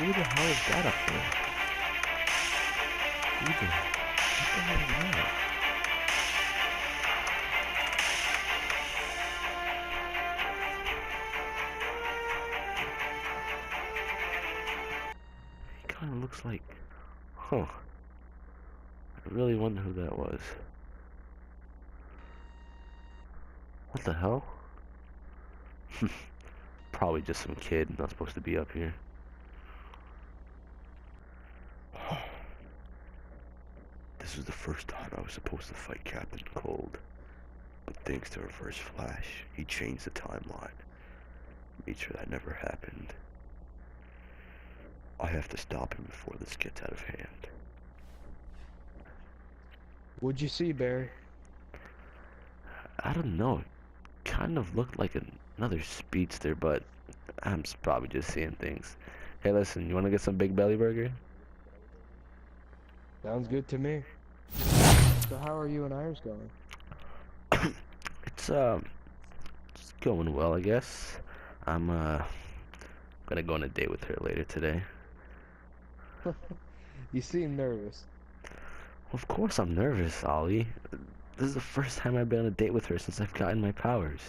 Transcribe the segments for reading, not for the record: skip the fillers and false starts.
Who the hell is that up there? What the hell is that? He kind of looks like... Huh. I really wonder who that was. What the hell? Probably just some kid not supposed to be up here. This was the first time I was supposed to fight Captain Cold. But thanks to Reverse Flash, he changed the timeline. Made sure that never happened. I have to stop him before this gets out of hand. What'd you see, Barry? I don't know. It kind of looked like another speedster, but I'm probably just seeing things. Hey, listen, you want to get some Big Belly Burger? Sounds good to me. So how are you and Iris going? It's going well, I guess. I'm gonna go on a date with her later today. You seem nervous. Of course I'm nervous, Ollie. This is the first time I've been on a date with her since I've gotten my powers.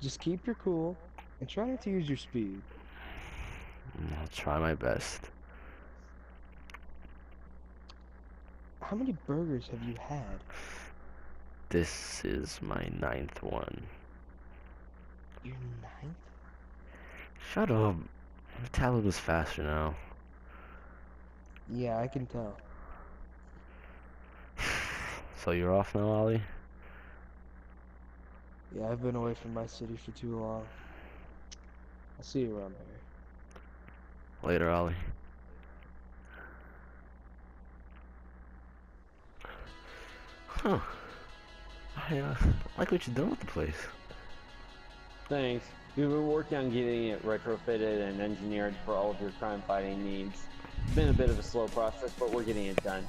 Just keep your cool and try not to use your speed. I'll try my best. How many burgers have you had? This is my 9th one. Your 9th? Shut up. My tablet was faster now. Yeah, I can tell. So you're off now, Ollie? Yeah, I've been away from my city for too long. I'll see you around there. Later, Ollie. Huh. I like what you're doing with the place. Thanks. We've been working on getting it retrofitted and engineered for all of your crime-fighting needs. It's been a bit of a slow process, but we're getting it done.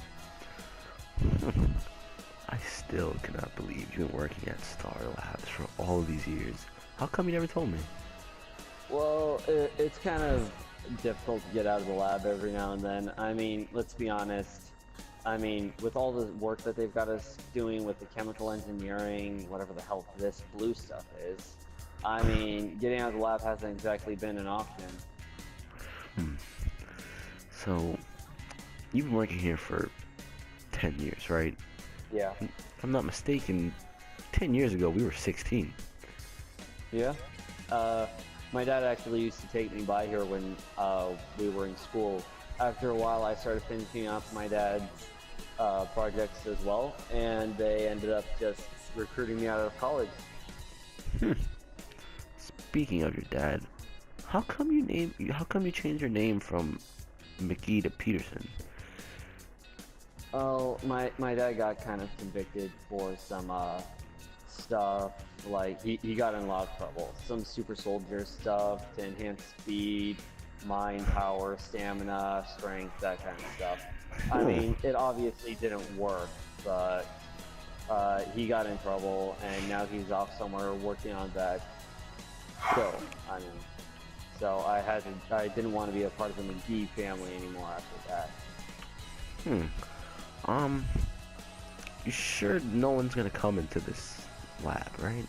I still cannot believe you've been working at Star Labs for all these years. How come you never told me? Well, it's kind of difficult to get out of the lab every now and then. I mean, let's be honest. I mean, with all the work that they've got us doing with the chemical engineering, whatever the hell this blue stuff is, I mean, getting out of the lab hasn't exactly been an option. So, you've been working here for 10 years, right? Yeah. If I'm not mistaken, 10 years ago we were 16. Yeah? My dad actually used to take me by here when we were in school. After a while, I started finishing up my dad's projects as well, and they ended up just recruiting me out of college. Speaking of your dad, how come you changed your name from McGee to Peterson? Oh, my dad got kind of convicted for some stuff, like he got in a lot of trouble. Some super soldier stuff to enhance speed, mind power, stamina, strength, that kind of stuff. I mean, it obviously didn't work, but he got in trouble, and now he's off somewhere working on that. So, I mean, so I didn't want to be a part of the McGee family anymore after that. You sure no one's gonna come into this lab, right?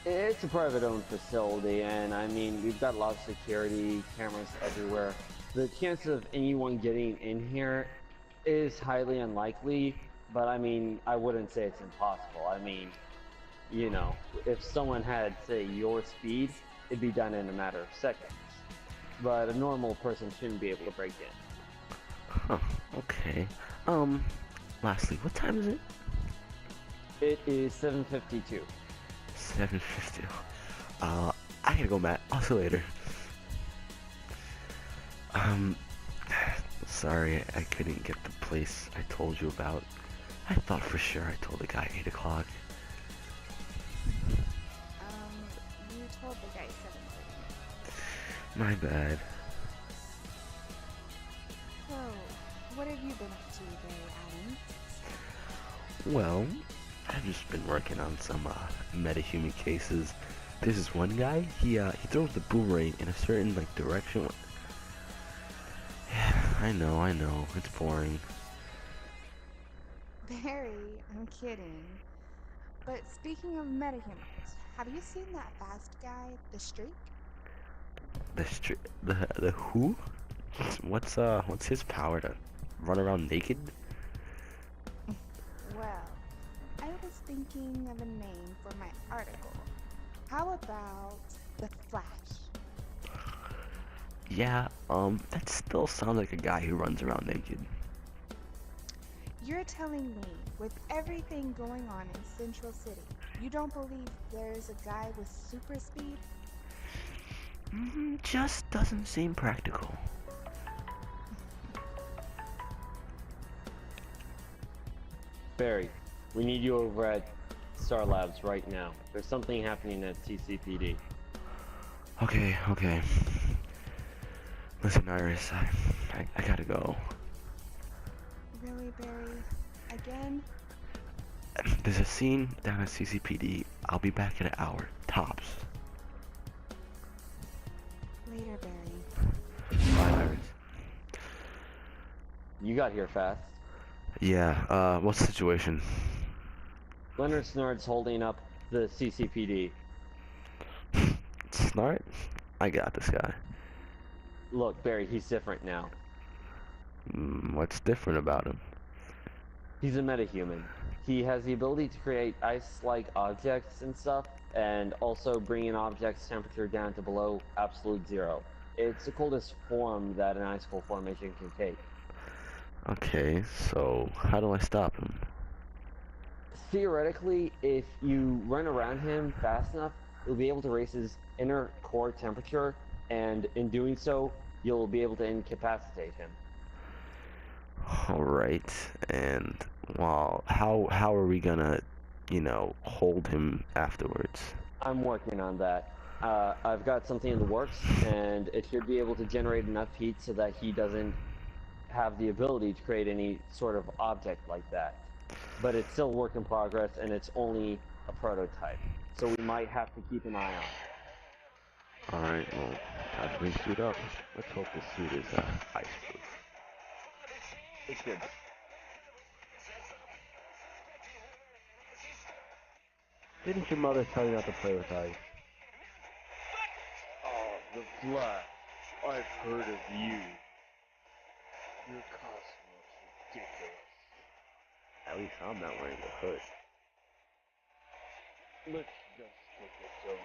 It's a private-owned facility, and I mean, we've got a lot of security cameras everywhere. The chance of anyone getting in here is highly unlikely, but I mean, I wouldn't say it's impossible. I mean, you know, if someone had, say, your speed, it'd be done in a matter of seconds. But a normal person shouldn't be able to break in. Huh, okay. Lastly, what time is it? It is 7:52. 7:50. I gotta go, Matt. I'll see you later. Sorry I couldn't get the place I told you about. I thought for sure I told the guy 8 o'clock. You told the guy 7:30. My bad. So, what have you been up to today, Adam? Well, I've just been working on some metahuman cases. There's this one guy. He throws the boomerang in a certain like direction. Yeah, I know. It's boring. Barry, I'm kidding. But speaking of metahumans, have you seen that fast guy, the Streak? The who? What's his power to run around naked? Well, I was thinking of a name for my article. How about the Flash? Yeah, that still sounds like a guy who runs around naked. You're telling me, with everything going on in Central City, you don't believe there's a guy with super speed? Just doesn't seem practical. Barry, we need you over at Star Labs right now. There's something happening at CCPD. Okay. Listen, Iris, I gotta go. Really, Barry? Again? There's a scene down at CCPD. I'll be back in an hour, tops. Later, Barry. Bye, Iris. You got here fast. Yeah, what's the situation? Leonard Snard's holding up the CCPD. Snart? I got this guy. Look, Barry, he's different now. What's different about him? He's a metahuman. He has the ability to create ice-like objects and stuff, and also bring an object's temperature down to below absolute zero. It's the coldest form that an icicle formation can take. Okay, so how do I stop him? Theoretically, if you run around him fast enough, you'll be able to raise his inner core temperature, and in doing so, you'll be able to incapacitate him. Alright, and well, how are we gonna, hold him afterwards? I'm working on that. I've got something in the works, and it should be able to generate enough heat so that he doesn't have the ability to create any sort of object like that. But it's still work in progress, and it's only a prototype. So we might have to keep an eye on it. Alright, well, time for me to suit up. Let's hope this suit is, ice-proof. It's good. Didn't your mother tell you not to play with ice? Oh, the Flash. I've heard of you. Your costume looks ridiculous. At least I'm not wearing a hood. Let's just stick it to him.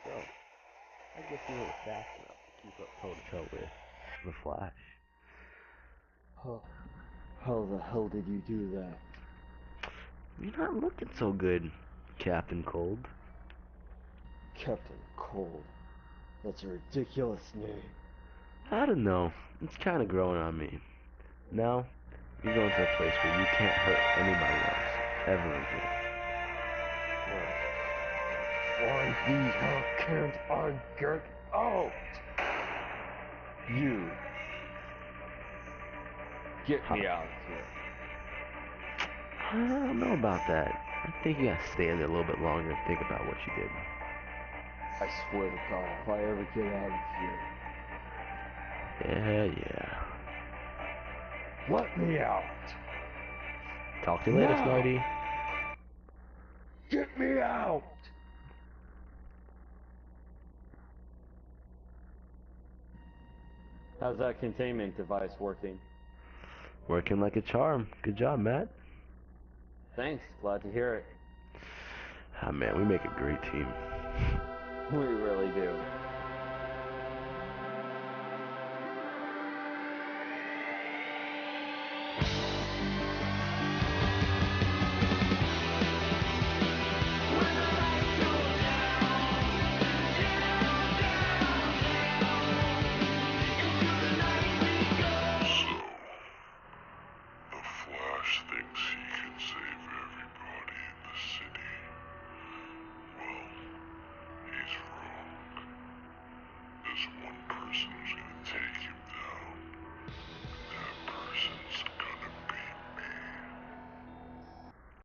So, I guess you weren't fast enough to keep up toe-to-toe with the Flash. How the hell did you do that? You're not looking so good, Captain Cold. Captain Cold. That's a ridiculous name. I don't know. It's kind of growing on me. Now, you're going to a place where you can't hurt anybody else ever again. Why the hell can't I get out? You. Get me out of here. I don't know about that. I think you gotta stay there a little bit longer and think about what you did. I swear to God, if I ever get out of here. Yeah. Let me out! Talk to you later, Now! Smarty. Get me out! How's that containment device working? Working like a charm. Good job, Matt. Thanks, glad to hear it. Ah, man, we make a great team. We really do. The Flash boss thinks he can save everybody in the city. Well, he's wrong. There's one person who's